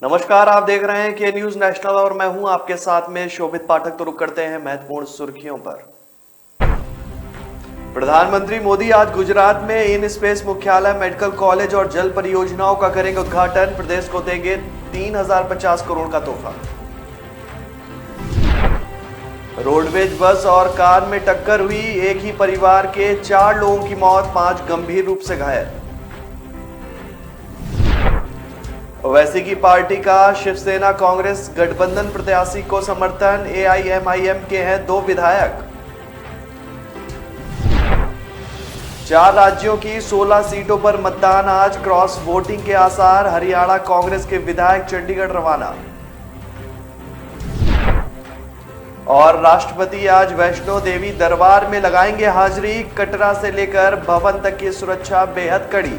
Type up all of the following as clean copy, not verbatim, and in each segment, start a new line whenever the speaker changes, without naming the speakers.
नमस्कार, आप देख रहे हैं के न्यूज नेशनल और मैं हूं आपके साथ में शोभित पाठक। तो रुक करते हैं महत्वपूर्ण सुर्खियों पर। प्रधानमंत्री मोदी आज गुजरात में इन स्पेस मुख्यालय, मेडिकल कॉलेज और जल परियोजनाओं का करेंगे उद्घाटन। प्रदेश को देंगे 3050 करोड़ का तोहफा। रोडवेज बस और कार में टक्कर हुई, एक ही परिवार के 4 लोगों की मौत, 5 गंभीर रूप से घायल। ओवैसी की पार्टी का शिवसेना कांग्रेस गठबंधन प्रत्याशी को समर्थन, एआईएमआईएम के हैं 2 विधायक। 4 राज्यों की 16 सीटों पर मतदान, आज क्रॉस वोटिंग के आसार। हरियाणा कांग्रेस के विधायक चंडीगढ़ रवाना। और राष्ट्रपति आज वैष्णो देवी दरबार में लगाएंगे हाजिरी, कटरा से लेकर भवन तक की सुरक्षा बेहद कड़ी।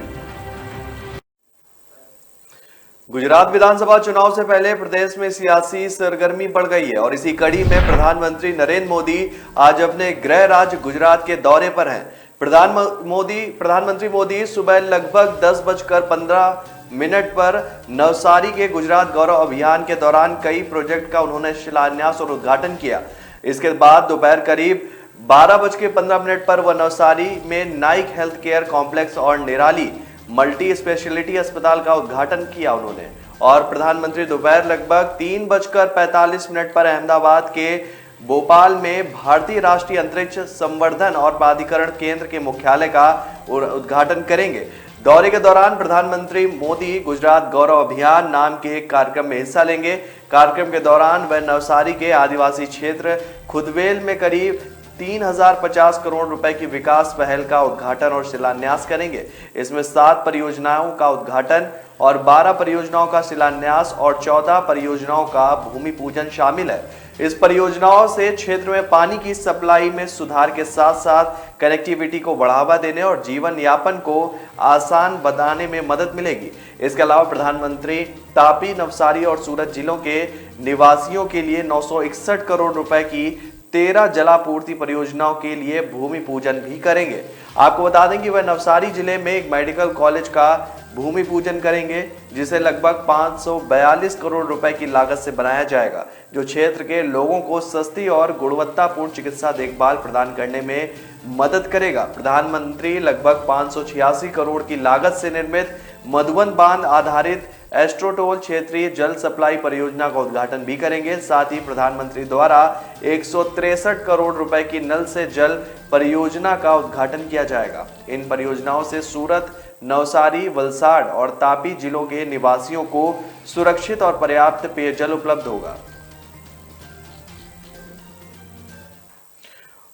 गुजरात विधानसभा चुनाव से पहले प्रदेश में सियासी सरगर्मी बढ़ गई है और इसी कड़ी में प्रधानमंत्री नरेंद्र मोदी आज अपने गृह राज्य गुजरात के दौरे पर हैं। प्रधानमंत्री मोदी सुबह लगभग 10:15 पर नवसारी के गुजरात गौरव अभियान के दौरान कई प्रोजेक्ट का उन्होंने शिलान्यास और उद्घाटन किया। इसके बाद दोपहर करीब 12:15 पर वह नवसारी में नाइक हेल्थ केयर कॉम्प्लेक्स और निराली मल्टी स्पेशलिटी अस्पताल का उद्घाटन किया उन्होंने। और प्रधानमंत्री दोपहर लगभग 3:45 पर अहमदाबाद के भोपाल में भारतीय राष्ट्रीय अंतरिक्ष संवर्धन और प्राधिकरण केंद्र के मुख्यालय का उद्घाटन करेंगे। दौरे के दौरान प्रधानमंत्री मोदी गुजरात गौरव अभियान नाम के एक कार्यक्रम में हिस्सा लेंगे। कार्यक्रम के दौरान वह नवसारी के आदिवासी क्षेत्र खुदवेल में करीब 3050 करोड़ रुपए की विकास पहल का उद्घाटन और शिलान्यास करेंगे। इसमें 7 परियोजनाओं का उद्घाटन और 12 परियोजनाओं का शिलान्यास और 14 परियोजनाओं का भूमि पूजन शामिल है। इस परियोजनाओं से क्षेत्र में पानी की सप्लाई में सुधार के साथ साथ कनेक्टिविटी को बढ़ावा देने और जीवन यापन को आसान बनाने में मदद मिलेगी। इसके अलावा प्रधानमंत्री तापी, नवसारी और सूरत जिलों के निवासियों के लिए 961 करोड़ रुपए की 13 जलापूर्ति परियोजनाओं के लिए भूमि पूजन भी करेंगे। आपको बता दें कि वह नवसारी जिले में एक मेडिकल कॉलेज का भूमि पूजन करेंगे, जिसे लगभग 542 करोड़ रुपए की लागत से बनाया जाएगा, जो क्षेत्र के लोगों को सस्ती और गुणवत्तापूर्ण चिकित्सा देखभाल प्रदान करने में मदद करेगा। प्रधानमंत्री लगभग 586 करोड़ की लागत से निर्मित मधुबन बांध आधारित एस्ट्रोटोल क्षेत्रीय जल सप्लाई परियोजना का उद्घाटन भी करेंगे। साथ ही प्रधानमंत्री द्वारा 163 करोड़ रुपए की नल से जल परियोजना का उद्घाटन किया जाएगा। इन परियोजनाओं से सूरत, नवसारी, वलसाड़ और तापी जिलों के निवासियों को सुरक्षित और पर्याप्त पेयजल उपलब्ध होगा।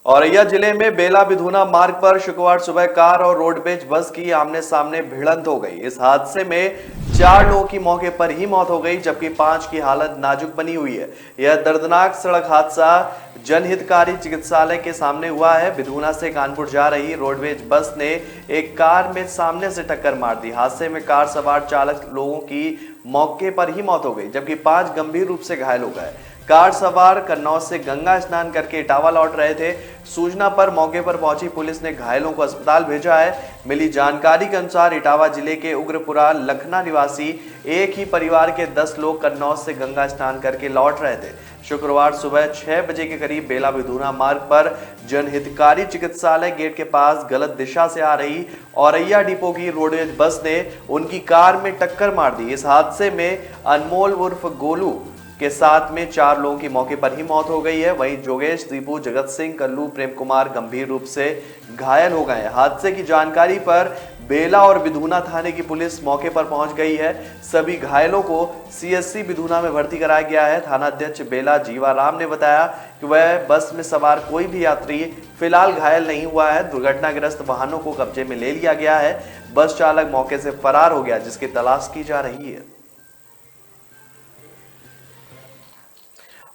औरैया जिले में बेला बिधूना मार्ग पर शुक्रवार सुबह कार और रोडवेज बस की आमने सामने भिड़ंत हो गई। इस हादसे में 4 लोगों की मौके पर ही मौत हो गई, जबकि 5 की हालत नाजुक बनी हुई है। यह दर्दनाक सड़क हादसा जनहितकारी चिकित्सालय के सामने हुआ है। बिधूना से कानपुर जा रही रोडवेज बस ने एक कार में सामने से टक्कर मार दी। हादसे में कार सवार चालक लोगों की मौके पर ही मौत हो गई, जबकि 5 गंभीर रूप से घायल हो गए। कार सवार कन्नौज से गंगा स्नान करके इटावा लौट रहे थे। सूचना पर मौके पर पहुंची पुलिस ने घायलों को अस्पताल भेजा है। मिली जानकारी के अनुसार इटावा जिले के उग्रपुरा लखना निवासी एक ही परिवार के 10 लोग कन्नौज से गंगा स्नान करके लौट रहे थे। शुक्रवार सुबह 6 बजे के करीब बेला बिधूना मार्ग पर जनहितकारी चिकित्सालय गेट के पास गलत दिशा से आ रही औरैया डिपो की रोडवेज बस ने उनकी कार में टक्कर मार दी। इस हादसे में अनमोल उर्फ गोलू के साथ में 4 लोगों की मौके पर ही मौत हो गई है। वहीं जोगेश, दीपू, जगत सिंह, कल्लू, प्रेम कुमार गंभीर रूप से घायल हो गए हैं। हादसे की जानकारी पर बेला और बिधूना थाने की पुलिस मौके पर पहुंच गई है। सभी घायलों को सीएससी बिधूना में भर्ती कराया गया है। थानाध्यक्ष बेला जीवाराम ने बताया कि वह बस में सवार कोई भी यात्री फिलहाल घायल नहीं हुआ है। दुर्घटनाग्रस्त वाहनों को कब्जे में ले लिया गया है। बस चालक मौके से फरार हो गया, जिसकी तलाश की जा रही है।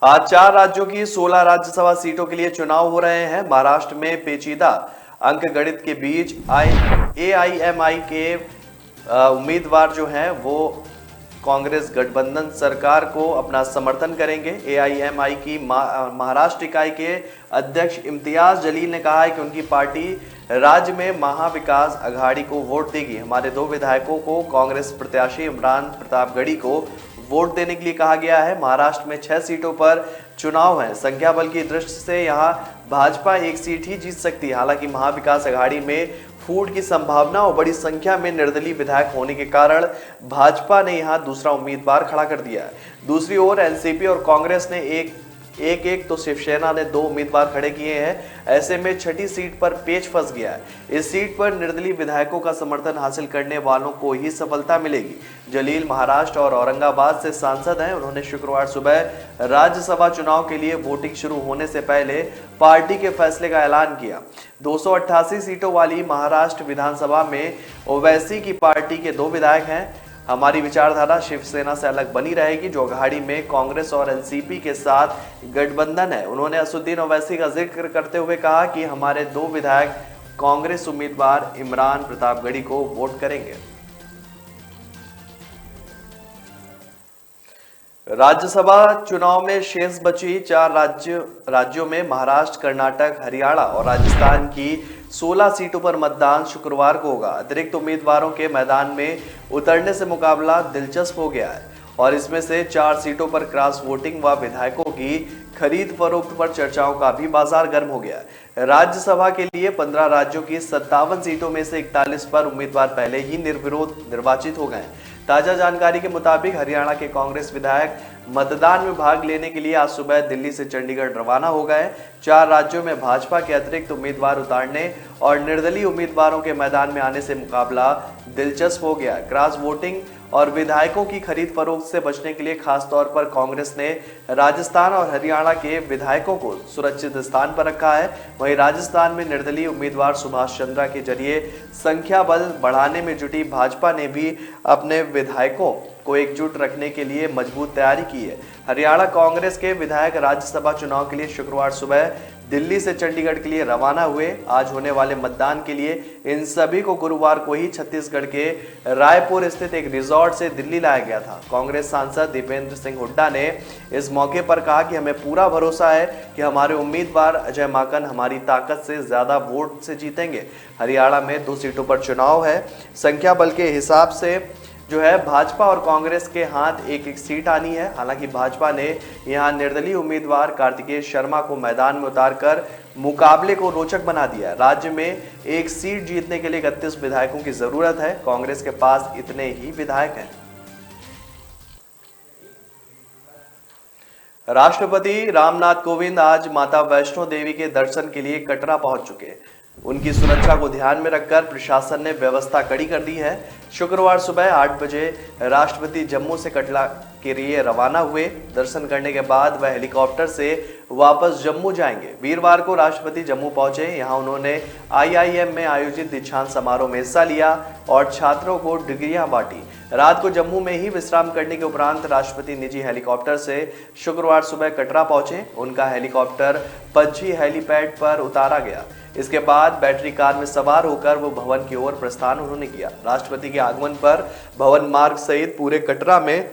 आज 4 राज्यों की 16 राज्यसभा सीटों के लिए चुनाव हो रहे हैं। महाराष्ट्र में पेचीदा अंकगणित के बीच एआईएमआई के उम्मीदवार जो हैं वो कांग्रेस गठबंधन सरकार को अपना समर्थन करेंगे। एआईएमआई की महाराष्ट्र इकाई के अध्यक्ष इम्तियाज जलील ने कहा है कि उनकी पार्टी राज्य में महाविकास अघाड़ी को वोट देगी। हमारे 2 विधायकों को कांग्रेस प्रत्याशी इमरान प्रतापगढ़ी को वोट देने के लिए कहा गया है। महाराष्ट्र में 6 सीटों पर चुनाव है। संख्या बल की दृष्टि से यहां भाजपा 1 सीट ही जीत सकती है। हालांकि महाविकास अघाड़ी में फूट की संभावना और बड़ी संख्या में निर्दलीय विधायक होने के कारण भाजपा ने यहां दूसरा उम्मीदवार खड़ा कर दिया है। दूसरी ओर एनसीपी और कांग्रेस ने एक तो शिवसेना ने 2 उम्मीदवार खड़े किए हैं। ऐसे में 6ठी सीट पर पेच फंस गया है। इस सीट पर निर्दलीय विधायकों का समर्थन हासिल करने वालों को ही सफलता मिलेगी। जलील महाराष्ट्र और औरंगाबाद से सांसद हैं। उन्होंने शुक्रवार सुबह राज्यसभा चुनाव के लिए वोटिंग शुरू होने से पहले पार्टी के फैसले का ऐलान किया। 288 सीटों वाली महाराष्ट्र विधानसभा में ओवैसी की पार्टी के 2 विधायक हैं। हमारी विचारधारा शिवसेना से अलग बनी रहेगी, जो अघाड़ी में कांग्रेस और एनसीपी के साथ गठबंधन है। उन्होंने असदुद्दीन ओवैसी का जिक्र करते हुए कहा कि हमारे 2 विधायक कांग्रेस उम्मीदवार इमरान प्रतापगढ़ी को वोट करेंगे। राज्यसभा चुनाव में शेष बची 4 राज्यों में महाराष्ट्र, कर्नाटक, हरियाणा और राजस्थान की 16 सीटों पर मतदान शुक्रवार को होगा। अतिरिक्त उम्मीदवारों के मैदान में उतरने से मुकाबला दिलचस्प हो गया है और इसमें से 4 सीटों पर क्रॉस वोटिंग व विधायकों की खरीद फरोख्त पर चर्चाओं का भी बाजार गर्म हो गया है। राज्यसभा के लिए 15 राज्यों की 57 सीटों में से 41 पर उम्मीदवार पहले ही निर्विरोध निर्वाचित हो गए। ताजा जानकारी के मुताबिक हरियाणा के कांग्रेस विधायक मतदान में भाग लेने के लिए आज सुबह दिल्ली से चंडीगढ़ रवाना हो गए। 4 राज्यों में भाजपा के अतिरिक्त उम्मीदवार उतारने और निर्दलीय उम्मीदवारों के मैदान में आने से मुकाबला दिलचस्प हो गया। क्रॉस वोटिंग और विधायकों की खरीद फरोख्त से बचने के लिए खासतौर पर कांग्रेस ने राजस्थान और हरियाणा के विधायकों को सुरक्षित स्थान पर रखा है। वहीं राजस्थान में निर्दलीय उम्मीदवार सुभाष चंद्रा के जरिए संख्या बल बढ़ाने में जुटी भाजपा ने भी अपने विधायकों को एकजुट रखने के लिए मजबूत तैयारी की है। हरियाणा कांग्रेस के विधायक राज्यसभा चुनाव के लिए शुक्रवार सुबह दिल्ली से चंडीगढ़ के लिए रवाना हुए। आज होने वाले मतदान के लिए इन सभी को गुरुवार को ही छत्तीसगढ़ के रायपुर स्थित एक रिजॉर्ट से दिल्ली लाया गया था। कांग्रेस सांसद दीपेंद्र सिंह हुड्डा ने इस मौके पर कहा कि हमें पूरा भरोसा है कि हमारे उम्मीदवार अजय माकन हमारी ताकत से ज्यादा वोट से जीतेंगे। हरियाणा में 2 सीटों पर चुनाव है। संख्या बल के हिसाब से जो है भाजपा और कांग्रेस के हाथ एक सीट आनी है। हालांकि भाजपा ने यहां निर्दलीय उम्मीदवार कार्तिकेय शर्मा को मैदान में उतारकर मुकाबले को रोचक बना दिया है। राज्य में 1 सीट जीतने के लिए 31 विधायकों की जरूरत है। कांग्रेस के पास इतने ही विधायक हैं। राष्ट्रपति रामनाथ कोविंद आज माता वैष्णो देवी के दर्शन के लिए कटरा पहुंच चुके हैं। उनकी सुरक्षा को ध्यान में रखकर प्रशासन ने व्यवस्था कड़ी कर दी है। शुक्रवार सुबह 8 बजे राष्ट्रपति जम्मू से कटरा के लिए रवाना हुए। दर्शन करने के बाद वह हेलीकॉप्टर से वापस जम्मू जाएंगे। वीरवार को राष्ट्रपति जम्मू पहुंचे। यहां उन्होंने IIM में आयोजित दीक्षांत समारोह में हिस्सा लिया और छात्रों को डिग्रियां बांटी। रात को जम्मू में ही विश्राम करने के उपरांत राष्ट्रपति निजी हेलीकॉप्टर से शुक्रवार सुबह कटरा पहुंचे। उनका हेलीकॉप्टर पज्जी हेलीपैड पर उतारा गया। इसके बाद बैटरी कार में सवार होकर वो भवन की ओर प्रस्थान उन्होंने किया। राष्ट्रपति के आगमन पर भवन मार्ग सहित पूरे कटरा में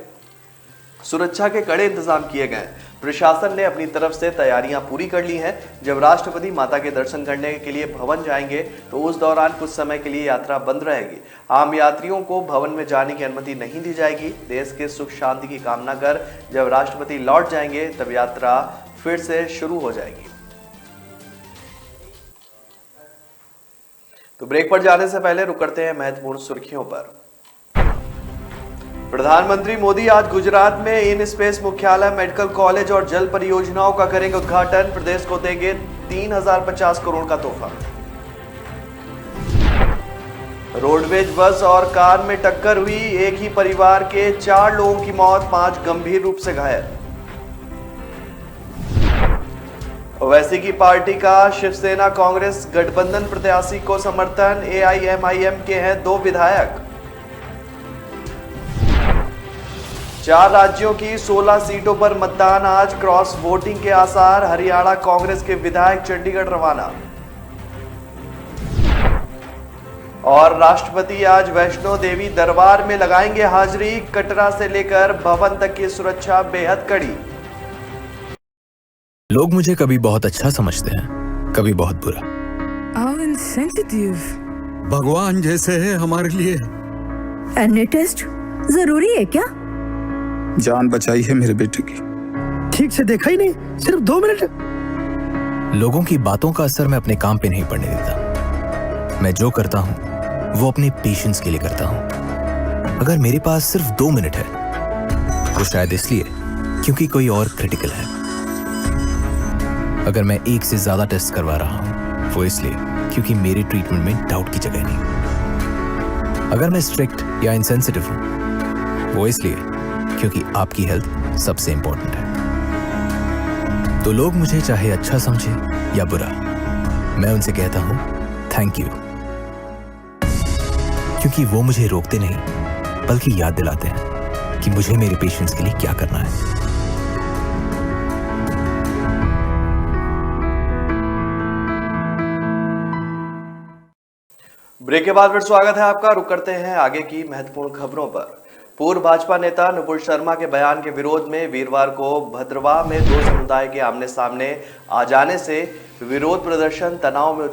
सुरक्षा के कड़े इंतजाम किए गए। प्रशासन ने अपनी तरफ से तैयारियां पूरी कर ली हैं। जब राष्ट्रपति माता के दर्शन करने के लिए भवन जाएंगे तो उस दौरान कुछ समय के लिए यात्रा बंद रहेगी। आम यात्रियों को भवन में जाने की अनुमति नहीं दी जाएगी। देश के सुख शांति की कामना कर जब राष्ट्रपति लौट जाएंगे तब यात्रा फिर से शुरू हो जाएगी। तो ब्रेक पर जाने से पहले रुक करते हैं महत्वपूर्ण सुर्खियों पर। प्रधानमंत्री मोदी आज गुजरात में इन स्पेस मुख्यालय, मेडिकल कॉलेज और जल परियोजनाओं का करेंगे उद्घाटन। प्रदेश को देंगे 3050 करोड़ का तोहफा। रोडवेज बस और कार में टक्कर हुई, एक ही परिवार के 4 लोगों की मौत, 5 गंभीर रूप से घायल। ओवैसी की पार्टी का शिवसेना कांग्रेस गठबंधन प्रत्याशी को समर्थन। AIMIM के हैं 2 विधायक। 4 राज्यों की 16 सीटों पर मतदान, आज क्रॉस वोटिंग के आसार। हरियाणा कांग्रेस के विधायक चंडीगढ़ रवाना। और राष्ट्रपति आज वैष्णो देवी दरबार में लगाएंगे हाजिरी। कटरा से लेकर भवन तक की सुरक्षा बेहद कड़ी।
लोग मुझे कभी बहुत अच्छा समझते हैं, कभी बहुत बुरा।
भगवान जैसे है हमारे लिए।
एनी टेस्ट जरूरी है क्या?
जान बचाई है मेरे बेटे की।
ठीक से देखा ही नहीं, सिर्फ 2 मिनट।
लोगों की बातों का असर मैं अपने काम पे नहीं पड़ने देता। मैं जो करता हूं वो अपने पेशेंस के लिए करता हूं। अगर मेरे पास सिर्फ 2 मिनट है तो शायद इसलिए क्योंकि कोई और क्रिटिकल है। अगर मैं 1 से ज्यादा टेस्ट करवा रहा हूं वो इसलिए क्योंकि मेरे ट्रीटमेंट में डाउट की जगह नहीं। अगर मैं स्ट्रिक्ट या इनसेंसिटिव हूं वो इसलिए क्योंकि आपकी हेल्थ सबसे इंपॉर्टेंट है। तो लोग मुझे चाहे अच्छा समझे या बुरा, मैं उनसे कहता हूं थैंक यू, क्योंकि वो मुझे रोकते नहीं बल्कि याद दिलाते हैं कि मुझे मेरे पेशेंट्स के लिए क्या करना है।
ब्रेक के बाद फिर स्वागत है आपका। रुक करते हैं आगे की महत्वपूर्ण खबरों पर। पूर्व भाजपा नेता नुपुर शर्मा के बयान के विरोध में वीरवार को भद्रवाह में 2 समुदाय के आमने सामने आ जाने से विरोध प्रदर्शन तनाव में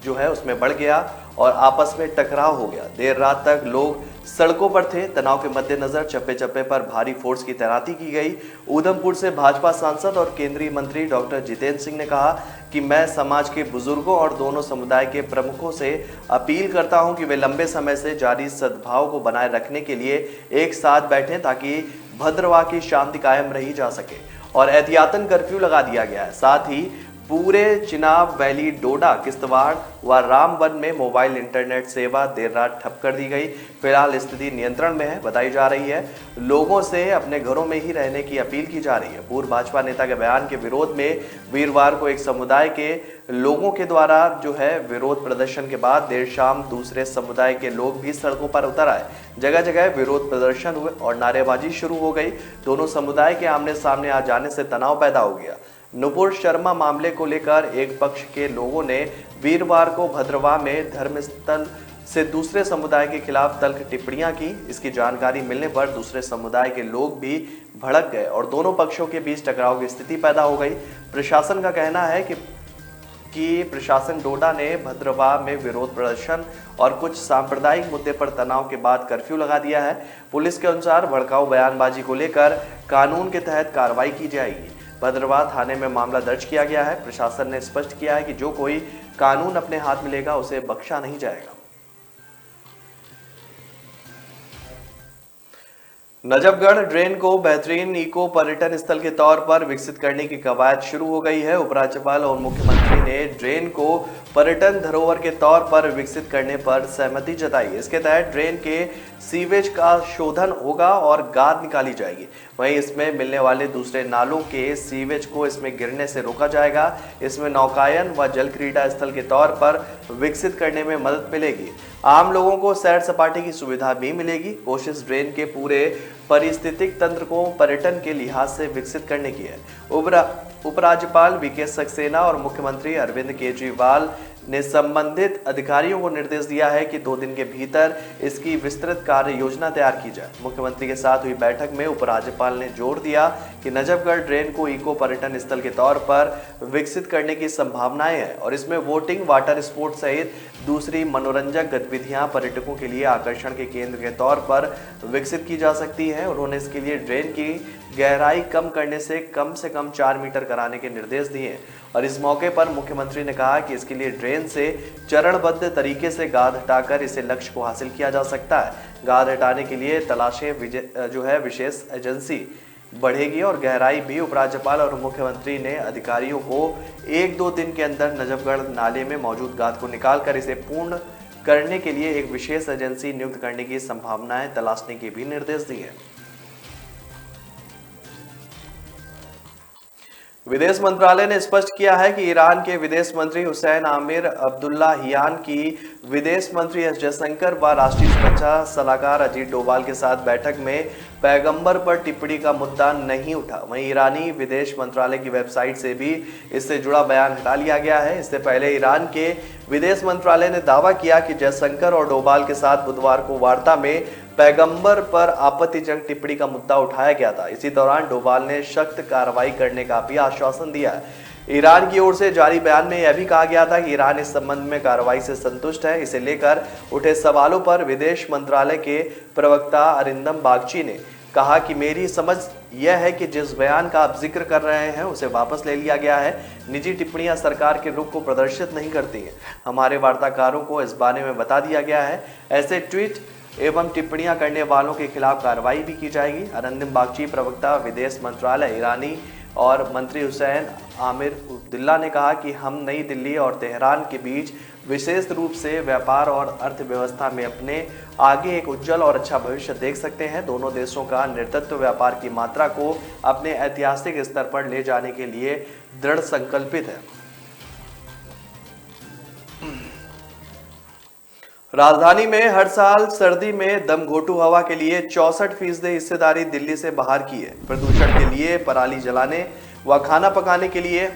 जो है उसमें बढ़ गया और आपस में टकराव हो गया। देर रात तक लोग सड़कों पर थे। तनाव के मद्देनजर चप्पे चप्पे पर भारी फोर्स की तैनाती की गई। ऊधमपुर से भाजपा सांसद और केंद्रीय मंत्री डॉक्टर जितेंद्र सिंह ने कहा कि मैं समाज के बुजुर्गों और दोनों समुदाय के प्रमुखों से अपील करता हूं कि वे लंबे समय से जारी सद्भाव को बनाए रखने के लिए एक साथ बैठें ताकि भद्रवाह की शांति कायम रही जा सके। और एहतियातन कर्फ्यू लगा दिया गया है। साथ ही पूरे चिनाब वैली, डोडा, किश्तवाड़ व रामबन में मोबाइल इंटरनेट सेवा देर रात ठप कर दी गई। फिलहाल स्थिति नियंत्रण में है बताई जा रही है। लोगों से अपने घरों में ही रहने की अपील की जा रही है। पूर्व भाजपा नेता के बयान के विरोध में वीरवार को एक समुदाय के लोगों के द्वारा जो है विरोध प्रदर्शन के बाद देर शाम दूसरे समुदाय के लोग भी सड़कों पर उतर आए। जगह जगह विरोध प्रदर्शन हुए और नारेबाजी शुरू हो गई। दोनों समुदाय के आमने सामने आ जाने से तनाव पैदा हो गया। नुपुर शर्मा मामले को लेकर एक पक्ष के लोगों ने वीरवार को भद्रवाह में धर्मस्थल से दूसरे समुदाय के खिलाफ तल्ख टिप्पणियां की। इसकी जानकारी मिलने पर दूसरे समुदाय के लोग भी भड़क गए और दोनों पक्षों के बीच टकराव की स्थिति पैदा हो गई। प्रशासन का कहना है कि प्रशासन डोडा ने भद्रवाह में विरोध प्रदर्शन और कुछ सांप्रदायिक मुद्दे पर तनाव के बाद कर्फ्यू लगा दिया है। पुलिस के अनुसार भड़काऊ बयानबाजी को लेकर कानून के तहत कार्रवाई की जाएगी। भद्रवाह थाने में मामला दर्ज किया गया है। प्रशासन ने स्पष्ट किया है कि जो कोई कानून अपने हाथ में लेगा उसे बख्शा नहीं जाएगा। नजफगढ़ ड्रेन को बेहतरीन इको पर्यटन स्थल के तौर पर विकसित करने की कवायद शुरू हो गई है। उपराज्यपाल और मुख्यमंत्री ने ड्रेन को पर्यटन धरोहर के तौर पर विकसित करने पर सहमति जताई। इसके तहत ड्रेन के सीवेज का शोधन होगा और गाद निकाली जाएगी। वहीं इसमें मिलने वाले दूसरे नालों के सीवेज को इसमें गिरने से रोका जाएगा। इसमें नौकायन व जल क्रीड़ा स्थल के तौर पर विकसित करने में मदद मिलेगी। आम लोगों को सैर सपाटे की सुविधा भी मिलेगी। कोशिश ड्रेन के पूरे पारिस्थितिक तंत्र को पर्यटन के लिहाज से विकसित करने की है। उपराज्यपाल वीके सक्सेना और मुख्यमंत्री अरविंद केजरीवाल ने संबंधित अधिकारियों को निर्देश दिया है कि 2 दिन के भीतर इसकी विस्तृत कार्य योजना तैयार की जाए। मुख्यमंत्री के साथ हुई बैठक में उपराज्यपाल ने जोर दिया कि नजफगढ़ ड्रेन को इको पर्यटन स्थल के तौर पर विकसित करने की संभावनाएं हैं और इसमें वोटिंग, वाटर स्पोर्ट्स सहित दूसरी मनोरंजक गतिविधियां पर्यटकों के लिए आकर्षण के केंद्र के तौर पर विकसित की जा सकती है। उन्होंने इसके लिए ड्रेन की गहराई कम करने से कम 4 मीटर कराने के निर्देश दिए और इस मौके पर मुख्यमंत्री ने कहा कि इसके लिए ड्रेन से चरणबद्ध तरीके से गाद हटाकर इसे लक्ष्य को हासिल किया जा सकता है। गाद हटाने के लिए तलाशें जो है विशेष एजेंसी बढ़ेगी और गहराई भी। उपराज्यपाल और मुख्यमंत्री ने अधिकारियों को 1-2 दिन के अंदर नजफगढ़ नाले में मौजूद गाद को निकालकर इसे पूर्ण करने के लिए एक विशेष एजेंसी नियुक्त करने की संभावनाएं तलाशने के भी निर्देश दिए। विदेश मंत्रालय ने स्पष्ट किया है कि ईरान के विदेश मंत्री हुसैन आमिर अब्दुल्लाहियान की विदेश मंत्री एस जयशंकर व राष्ट्रीय सुरक्षा सलाहकार अजीत डोभाल के साथ बैठक में पैगंबर पर टिप्पणी का मुद्दा नहीं उठा। वहीं ईरानी विदेश मंत्रालय की वेबसाइट से भी इससे जुड़ा बयान हटा लिया गया है। इससे पहले ईरान के विदेश मंत्रालय ने दावा किया कि जयशंकर और डोभाल के साथ बुधवार को वार्ता में पैगंबर पर आपत्तिजनक टिप्पणी का मुद्दा उठाया गया था। इसी दौरान डोभाल ने सख्त कार्रवाई करने का भी आश्वासन दिया है। ईरान की ओर से जारी बयान में यह भी कहा गया था कि ईरान इस संबंध में कार्रवाई से संतुष्ट है। इसे लेकर उठे सवालों पर विदेश मंत्रालय के प्रवक्ता अरिंदम बागची ने कहा कि मेरी समझ यह है कि जिस बयान का आप जिक्र कर रहे हैं उसे वापस ले लिया गया है। निजी टिप्पणियां सरकार के रुख को प्रदर्शित नहीं करती हैं। हमारे वार्ताकारों को इस बारे में बता दिया गया है। ऐसे ट्वीट एवं टिप्पणियां करने वालों के खिलाफ कार्रवाई भी की जाएगी। अरंदिम बागची, प्रवक्ता विदेश मंत्रालय ईरानी और मंत्री हुसैन आमिर अब्दुल्ला ने कहा कि हम नई दिल्ली और तेहरान के बीच विशेष रूप से व्यापार और अर्थव्यवस्था में अपने आगे एक उज्जवल और अच्छा भविष्य देख सकते हैं। दोनों देशों का नेतृत्व व्यापार की मात्रा को अपने ऐतिहासिक स्तर पर ले जाने के लिए दृढ़ संकल्पित है। राजधानी में हर साल सर्दी में दमघोटू हवा के लिए 64% हिस्सेदारी दिल्ली से बाहर की है। प्रदूषण के लिए पराली जलाने व खाना पकाने के लिए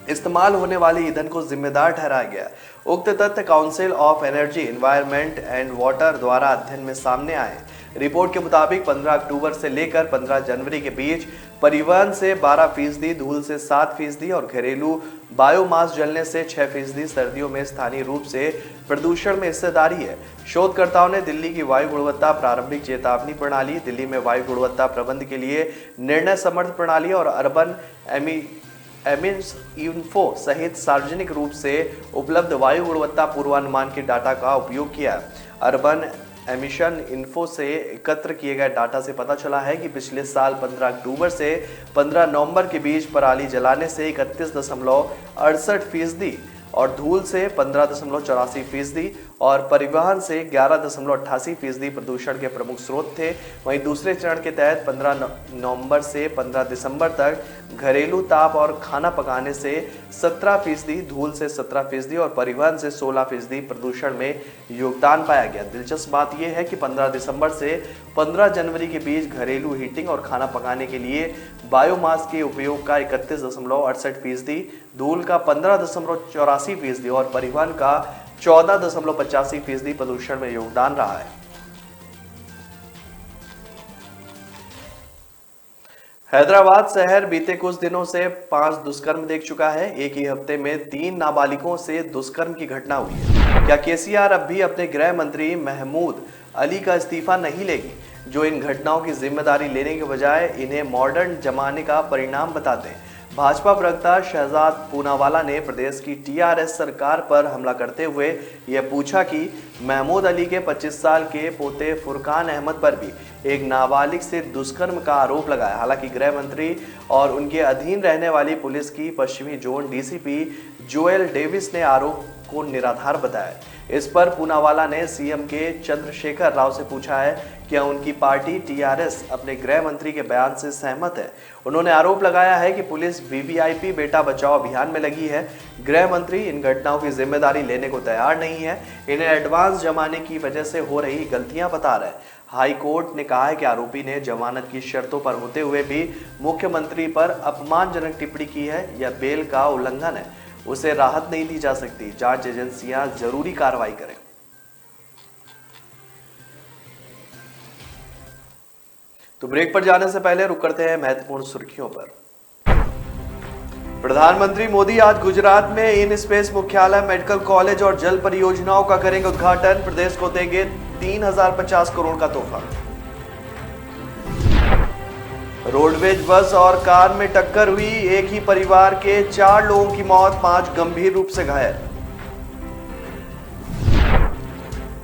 इस्तेमाल होने वाले ईंधन को जिम्मेदार ठहराया गया। उक्त तथ्य council of energy, environment and water द्वारा अध्ययन में सामने आए। रिपोर्ट के मुताबिक 15 अक्टूबर से लेकर 15 जनवरी के बीच परिवहन से 12%, धूल से 7% और घरेलू बायोमास जलने से 6% सर्दियों में स्थानीय रूप से प्रदूषण में हिस्सेदारी है। शोधकर्ताओं ने दिल्ली की वायु गुणवत्ता प्रारंभिक चेतावनी प्रणाली, दिल्ली में वायु गुणवत्ता प्रबंध के लिए निर्णय समर्थ प्रणाली और अर्बन एमिस इन्फो सहित सार्वजनिक रूप से उपलब्ध वायु गुणवत्ता पूर्वानुमान के डाटा का उपयोग किया। अर्बन एमिशन इन्फो से एकत्र किए गए डाटा से पता चला है कि पिछले साल 15 अक्टूबर से 15 नवंबर के बीच पराली जलाने से 31.68% और धूल से 15.84% और परिवहन से 11.88% प्रदूषण के प्रमुख स्रोत थे। वहीं दूसरे चरण के तहत 15 नवंबर से 15 दिसंबर तक घरेलू ताप और खाना पकाने से 17%, धूल से 17% और परिवहन से 16% प्रदूषण में योगदान पाया गया। दिलचस्प बात यह है कि 15 दिसंबर से 15 जनवरी के बीच घरेलू हीटिंग और खाना पकाने के लिए बायोमास के उपयोग का 31.68%, धूल का 15.84% और परिवहन का 14.85% प्रदूषण में योगदान रहा है। हैदराबाद शहर बीते कुछ दिनों से 5 दुष्कर्म देख चुका है। एक ही हफ्ते में 3 नाबालिगों से दुष्कर्म की घटना हुई है। क्या केसीआर अब भी अपने गृह मंत्री महमूद अली का इस्तीफा नहीं लेगी, जो इन घटनाओं की जिम्मेदारी लेने के बजाय इन्हें मॉडर्न जमाने का परिणाम बताते हैं? भाजपा प्रवक्ता शहजाद पूनावाला ने प्रदेश की टीआरएस सरकार पर हमला करते हुए यह पूछा कि महमूद अली के 25 साल के पोते फुरकान अहमद पर भी एक नाबालिग से दुष्कर्म का आरोप लगाया। हालांकि गृह मंत्री और उनके अधीन रहने वाली पुलिस की पश्चिमी जोन डीसीपी जोएल डेविस ने आरोप को निराधार बताया। इस पर पूनावाला ने सीएम के चंद्रशेखर राव से पूछा है क्या उनकी पार्टी टीआरएस अपने गृह मंत्री के बयान से सहमत है। उन्होंने आरोप लगाया है कि पुलिस वीवीआईपी बेटा बचाओ अभियान में लगी है। गृह मंत्री इन घटनाओं की जिम्मेदारी लेने को तैयार नहीं है, इन्हें एडवांस जमाने की वजह से हो रही गलतियां बता रहे हैं। हाई कोर्ट ने कहा है कि आरोपी ने जमानत की शर्तों पर होते हुए भी मुख्यमंत्री पर अपमानजनक टिप्पणी की है। यह बेल का उल्लंघन है, उसे राहत नहीं दी जा सकती। जांच एजेंसियां जरूरी कार्रवाई करें। तो ब्रेक पर जाने से पहले रुक करते हैं महत्वपूर्ण सुर्खियों पर। प्रधानमंत्री मोदी आज गुजरात में इन स्पेस मुख्यालय, मेडिकल कॉलेज और जल परियोजनाओं का करेंगे उद्घाटन। प्रदेश को देंगे 3050 करोड़ का तोहफा। रोडवेज बस और कार में टक्कर हुई, एक ही परिवार के 4 लोगों की मौत, 5 गंभीर रूप से घायल।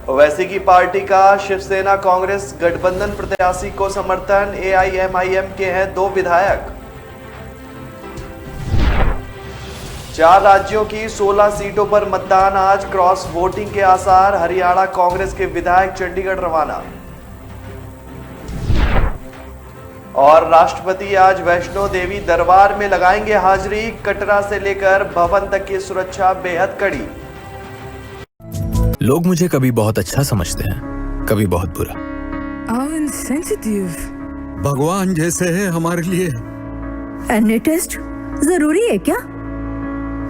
ओवैसी की पार्टी का शिवसेना कांग्रेस गठबंधन प्रत्याशी को समर्थन, एआईएमआईएम के हैं 2 विधायक। 4 राज्यों की 16 सीटों पर मतदान, आज क्रॉस वोटिंग के आसार। हरियाणा कांग्रेस के विधायक चंडीगढ़ रवाना। और राष्ट्रपति आज वैष्णो देवी दरबार में लगाएंगे हाजिरी, कटरा से लेकर भवन तक की सुरक्षा बेहद कड़ी।
लोग मुझे कभी बहुत अच्छा समझते हैं, कभी बहुत बुरा।
इनसेंसिटिव।
भगवान जैसे है हमारे लिए।
एनी टेस्ट जरूरी है क्या?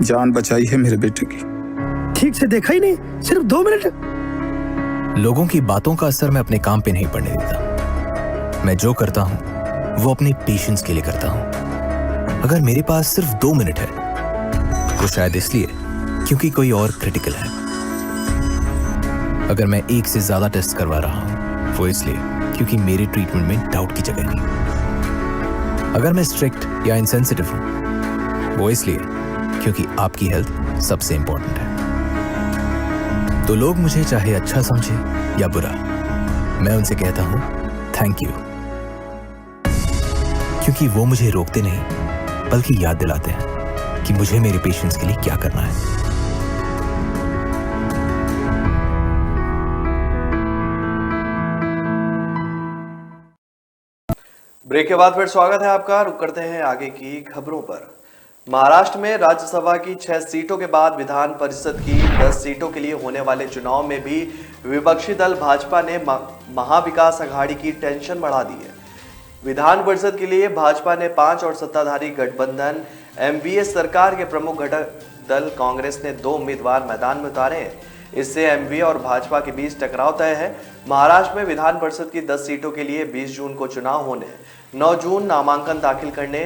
जान बचाई है मेरे बेटे की।
ठीक से देखा ही नहीं, सिर्फ 2 मिनट।
लोगों की बातों का असर मैं अपने काम पे नहीं पड़ने देता। मैं जो करता हूं वो अपने पेशेंस के लिए करता हूं। अगर मेरे पास सिर्फ 2 मिनट है तो शायद इसलिए क्योंकि कोई और क्रिटिकल है। अगर मैं 1 से ज्यादा टेस्ट करवा रहा हूं वो इसलिए क्योंकि मेरे ट्रीटमेंट में डाउट की जगह नहीं। अगर मैं स्ट्रिक्ट या इंसेंसिटिव हूं, वो इसलिए क्योंकि आपकी हेल्थ सबसे इंपॉर्टेंट है। तो लोग मुझे चाहे अच्छा समझे या बुरा, मैं उनसे कहता हूं थैंक यू, क्योंकि वो मुझे रोकते नहीं बल्कि याद दिलाते हैं कि मुझे मेरे पेशेंट्स के लिए क्या करना है।
ब्रेक के बाद फिर स्वागत है आपका। रुक करते हैं आगे की खबरों पर। महाराष्ट्र में राज्यसभा की 6 सीटों के बाद विधान परिषद की 10 सीटों के लिए होने वाले चुनाव में भी विपक्षी दल भाजपा ने महाविकास अघाड़ी की टेंशन बढ़ा दी है। विधान परिषद के लिए भाजपा ने 5 और सत्ताधारी गठबंधन एमवीए सरकार के प्रमुख घटक दल कांग्रेस ने 2 उम्मीदवार मैदान में उतारे हैं। इससे एमवीए और भाजपा के बीच टकराव तय है। महाराष्ट्र में विधान परिषद की 10 सीटों के लिए 20 जून को चुनाव होने हैं। 9 जून नामांकन दाखिल करने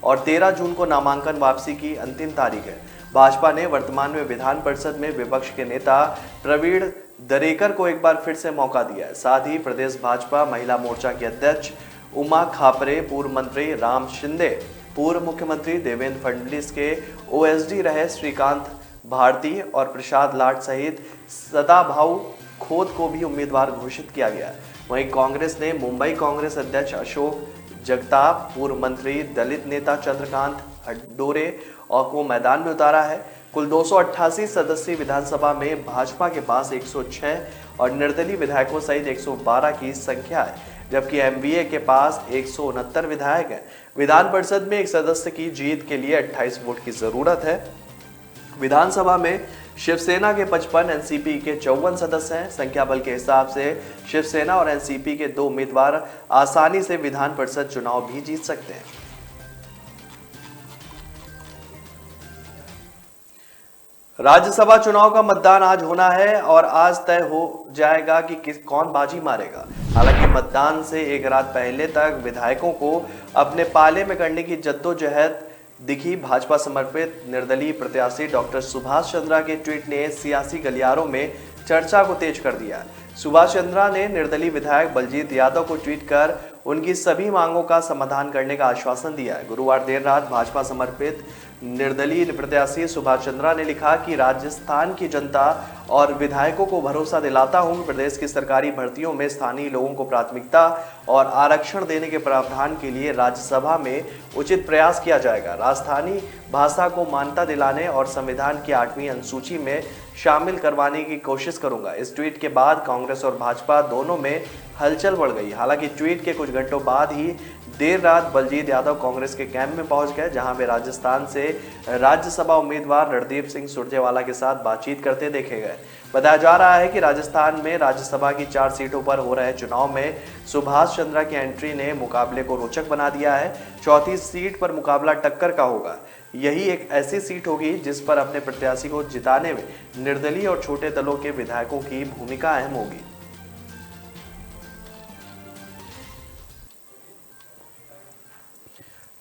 और 13 जून को नामांकन वापसी की अंतिम तारीख है। भाजपा ने वर्तमान में विधान परिषद में विपक्ष के नेता प्रवीण दरेकर को एक बार फिर से मौका दिया है। साथ ही प्रदेश भाजपा महिला मोर्चा की अध्यक्ष उमा खापरे, पूर्व मंत्री राम शिंदे, पूर्व मुख्यमंत्री देवेंद्र फडणवीस के ओएसडी रहे श्रीकांत भारती और प्रसाद लाट सहित सदाभाऊ खोत को भी उम्मीदवार घोषित किया गया है। वहीं कांग्रेस ने मुंबई कांग्रेस अध्यक्ष अशोक जगताप, पूर्व मंत्री दलित नेता चंद्रकांत हडोरे और को मैदान में उतारा है। कुल 288 सदस्यीय विधानसभा में भाजपा के पास 106 और निर्दलीय विधायकों सहित 112 की संख्या है, जबकि एमवीए के पास 169 विधायक हैं। विधान परिषद में एक सदस्य की जीत के लिए 28 वोट की जरूरत है। विधानसभा में शिवसेना के 55, एनसीपी के 54 सदस्य हैं। संख्या बल के हिसाब से शिवसेना और एनसीपी के 2 उम्मीदवार आसानी से विधान परिषद चुनाव भी जीत सकते हैं। राज्यसभा चुनाव का मतदान आज होना है और आज तय हो जाएगा कि कौन बाजी मारेगा। हालांकि मतदान से एक रात पहले तक विधायकों को अपने पाले में करने की जद्दोजहद दिखी। भाजपा समर्पित निर्दलीय प्रत्याशी डॉक्टर सुभाष चंद्रा के ट्वीट ने सियासी गलियारों में चर्चा को तेज कर दिया। सुभाष चंद्रा ने निर्दलीय विधायक बलजीत यादव को ट्वीट कर उनकी सभी मांगों का समाधान करने का आश्वासन दिया है। गुरुवार देर रात भाजपा समर्पित निर्दलीय प्रत्याशी सुभाष चंद्रा ने लिखा कि राजस्थान की जनता और विधायकों को भरोसा दिलाता हूं कि प्रदेश की सरकारी भर्तियों में स्थानीय लोगों को प्राथमिकता और आरक्षण देने के प्रावधान के लिए राज्यसभा में उचित प्रयास किया जाएगा। राजस्थानी भाषा को मान्यता दिलाने और संविधान की 8वीं अनुसूची में शामिल करवाने की कोशिश करूंगा। इस ट्वीट के बाद कांग्रेस और भाजपा दोनों में हलचल बढ़ गई। हालांकि ट्वीट के कुछ घंटों बाद ही देर रात बलजीत यादव कांग्रेस के कैंप में पहुंच गए, जहां वे राजस्थान से राज्यसभा उम्मीदवार रणदीप सिंह सुरजेवाला के साथ बातचीत करते देखे गए। बताया जा रहा है कि राजस्थान में राज्यसभा की 4 सीटों पर हो रहे चुनाव में सुभाष चंद्रा की एंट्री ने मुकाबले को रोचक बना दिया है। चौथी सीट पर मुकाबला टक्कर का होगा। यही एक ऐसी सीट होगी जिस पर अपने प्रत्याशी को जिताने में निर्दलीय और छोटे दलों के विधायकों की भूमिका अहम होगी।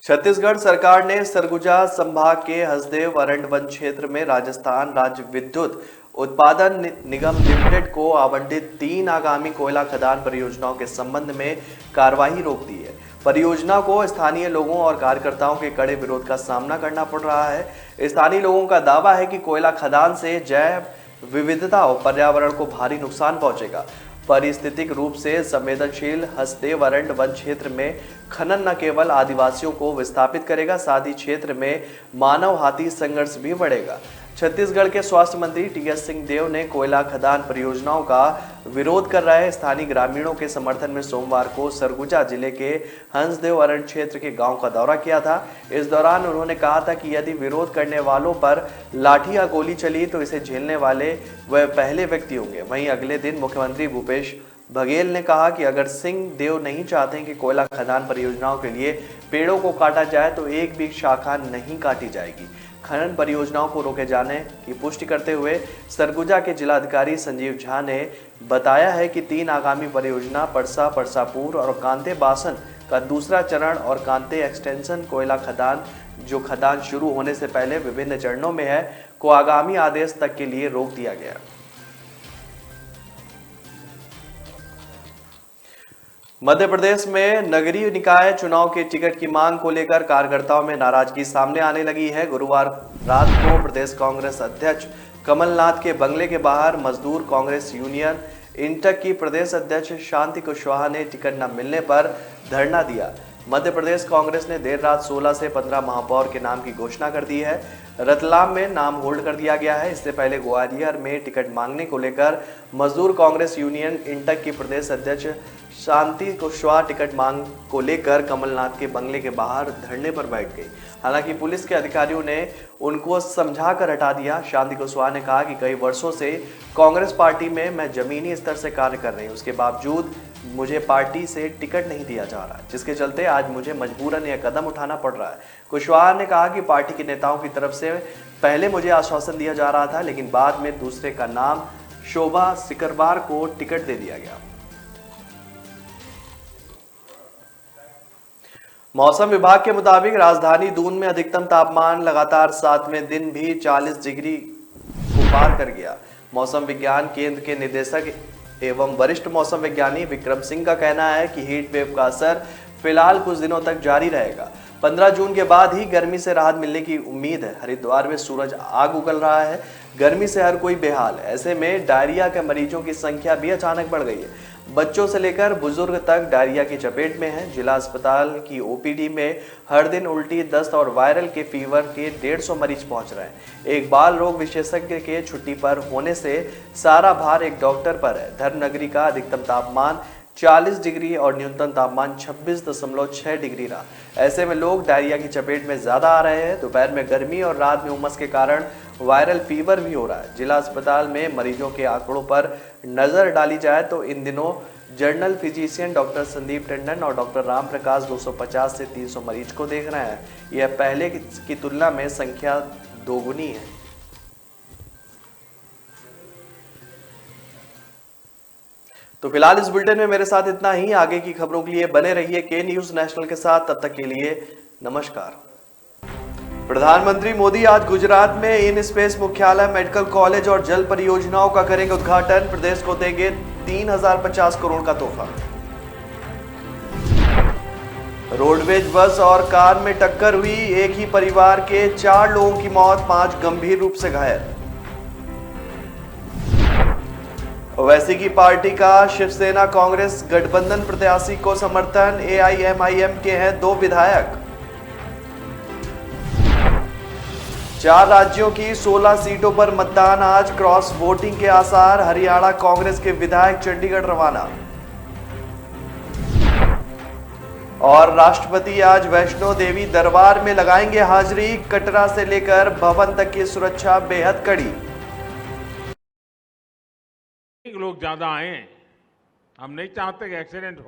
छत्तीसगढ़ सरकार ने सरगुजा संभाग के हसदेव अरंड वन क्षेत्र में राजस्थान राज्य विद्युत उत्पादन निगम लिमिटेड को आवंटित 3 आगामी कोयला खदान परियोजनाओं के संबंध में कार्यवाही रोक दी है। परियोजना को स्थानीय लोगों और कार्यकर्ताओं के कड़े विरोध का सामना करना पड़ रहा है। स्थानीय लोगों का दावा है कि कोयला खदान से जैव विविधता और पर्यावरण को भारी नुकसान पहुंचेगा। पारिस्थितिक रूप से संवेदनशील हसदेव अरंड वन क्षेत्र में खनन न केवल आदिवासियों को विस्थापित करेगा, साथ ही क्षेत्र में मानव हाथी संघर्ष भी बढ़ेगा। छत्तीसगढ़ के स्वास्थ्य मंत्री टीएस सिंहदेव ने कोयला खदान परियोजनाओं का विरोध कर रहे स्थानीय ग्रामीणों के समर्थन में सोमवार को सरगुजा जिले के हंसदेव अरण्य क्षेत्र के गांव का दौरा किया था। इस दौरान उन्होंने कहा था कि यदि विरोध करने वालों पर लाठी या गोली चली तो इसे झेलने वाले वह पहले व्यक्ति होंगे। वहीं अगले दिन मुख्यमंत्री भूपेश बघेल ने कहा कि अगर सिंहदेव नहीं चाहते कि कोयला खदान परियोजनाओं के लिए पेड़ों को काटा जाए तो एक भी शाखा नहीं काटी जाएगी। खनन परियोजनाओं को रोके जाने की पुष्टि करते हुए सरगुजा के जिलाधिकारी संजीव झा ने बताया है कि 3 आगामी परियोजना परसा, परसापुर और कांते बासन का दूसरा चरण और कांते एक्सटेंशन कोयला खदान जो खदान शुरू होने से पहले विभिन्न चरणों में है को आगामी आदेश तक के लिए रोक दिया गया। मध्य प्रदेश में नगरीय निकाय चुनाव के टिकट की मांग को लेकर कार्यकर्ताओं में नाराजगी सामने आने लगी है। गुरुवार रात को प्रदेश कांग्रेस अध्यक्ष कमलनाथ के बंगले के बाहर मजदूर कांग्रेस यूनियन इंटक की प्रदेश अध्यक्ष शांति कुशवाहा ने टिकट न मिलने पर धरना दिया। मध्य प्रदेश कांग्रेस ने देर रात 16 से 15 महापौर के नाम की घोषणा कर दी है। रतलाम में नाम होल्ड कर दिया गया है। इससे पहले ग्वालियर में टिकट मांगने को लेकर मजदूर कांग्रेस यूनियन इंटक की प्रदेश अध्यक्ष शांति कुशवाहा टिकट मांग को लेकर कमलनाथ के बंगले के बाहर धरने पर बैठ गई। हालांकि पुलिस के अधिकारियों ने उनको समझाकर हटा दिया। शांति कुशवाहा ने कहा कि कई वर्षों से कांग्रेस पार्टी में मैं जमीनी स्तर से कार्य कर रही हूँ, उसके बावजूद मुझे पार्टी से टिकट नहीं दिया जा रहा, जिसके चलते आज मुझे मजबूरन यह कदम उठाना पड़ रहा है। कुशवाहा ने कहा कि पार्टी के नेताओं की तरफ से पहले मुझे आश्वासन दिया जा रहा था, लेकिन बाद में दूसरे का नाम शोभा सिकरवार को टिकट दे दिया गया। मौसम विभाग के मुताबिक राजधानी दून में अधिकतम तापमान लगातार 7वें दिन भी 40 डिग्री को पार कर गया। मौसम विज्ञान केंद्र के निदेशक एवं वरिष्ठ मौसम विज्ञानी विक्रम सिंह का कहना है कि हीट वेव का असर फिलहाल कुछ दिनों तक जारी रहेगा। 15 जून के बाद ही गर्मी से राहत मिलने की उम्मीद है। हरिद्वार में सूरज आग उगल रहा है। गर्मी से हर कोई बेहाल है। ऐसे में डायरिया के मरीजों की संख्या भी अचानक बढ़ गई है। बच्चों से लेकर बुजुर्ग तक डायरिया की चपेट में है। जिला अस्पताल की ओपीडी में हर दिन उल्टी, दस्त और वायरल के फीवर के 150 मरीज पहुंच रहे हैं। एक बाल रोग विशेषज्ञ के छुट्टी पर होने से सारा भार एक डॉक्टर पर है। धर्मनगरी का अधिकतम तापमान 40 डिग्री और न्यूनतम तापमान 26.6 डिग्री रहा। ऐसे में लोग डायरिया की चपेट में ज्यादा आ रहे हैं। दोपहर में गर्मी और रात में उमस के कारण वायरल फीवर भी हो रहा है। जिला अस्पताल में मरीजों के आंकड़ों पर नजर डाली जाए तो इन दिनों general physician doctor Sandeep Tandon और डॉक्टर राम प्रकाश 250 से 300 मरीज को देख रहे हैं। यह पहले की तुलना में संख्या दोगुनी है। तो फिलहाल इस बुलेटिन में मेरे साथ इतना ही। आगे की खबरों के लिए बने रहिए के न्यूज नेशनल के साथ। तब तक के लिए नमस्कार। प्रधानमंत्री मोदी आज गुजरात में इन स्पेस मुख्यालय, मेडिकल कॉलेज और जल परियोजनाओं का करेंगे उद्घाटन। प्रदेश को देंगे 3050 करोड़ का तोहफा। रोडवेज बस और कार में टक्कर हुई, एक ही परिवार के 4 लोगों की मौत, 5 गंभीर रूप से घायल। ओवैसी की पार्टी का शिवसेना कांग्रेस गठबंधन प्रत्याशी को समर्थन, एआईएमआईएम के हैं 2 विधायक। 4 राज्यों की 16 सीटों पर मतदान आज, क्रॉस वोटिंग के आसार। हरियाणा कांग्रेस के विधायक चंडीगढ़ रवाना। और राष्ट्रपति आज वैष्णो देवी दरबार में लगाएंगे हाजिरी। कटरा से लेकर भवन तक की सुरक्षा बेहद कड़ी।
लोग ज्यादा आए, हम नहीं चाहते कि एक्सीडेंट हो।